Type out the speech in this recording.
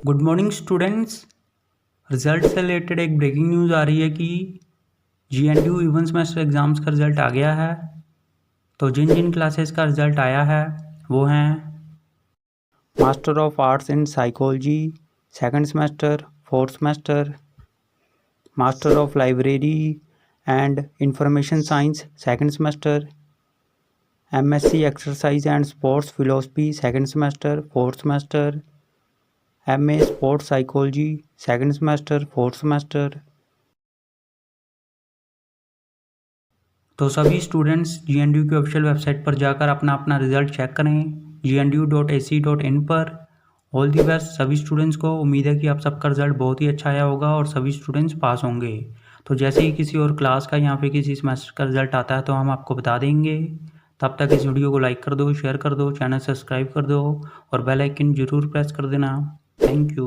Good morning students. Result से related एक breaking news आ रही है कि GNDU इवन सेमेस्टर एग्ज़ाम्स का रिज़ल्ट आ गया है। तो जिन जिन क्लासेस का रिज़ल्ट आया है वो हैं master of arts in psychology second semester, fourth semester, master of library and information science second semester, MSc exercise and sports philosophy second semester, fourth semester, MA sports psychology second semester, fourth semester. तो सभी students GNDU की official website पर जाकर अपना अपना result check करें gnu.ac.in पर। All the best सभी स्टूडेंट्स को। उम्मीद है कि आप सबका रिजल्ट बहुत ही अच्छा आया होगा और सभी स्टूडेंट्स पास होंगे। तो जैसे ही किसी और क्लास का या फिर किसी सेमेस्टर का रिजल्ट आता है तो हम आपको बता देंगे। तब तक इस वीडियो को लाइक कर दो, शेयर कर दो, चैनल सब्सक्राइब कर दो और बेल आइकन ज़रूर प्रेस कर देना। Thank you.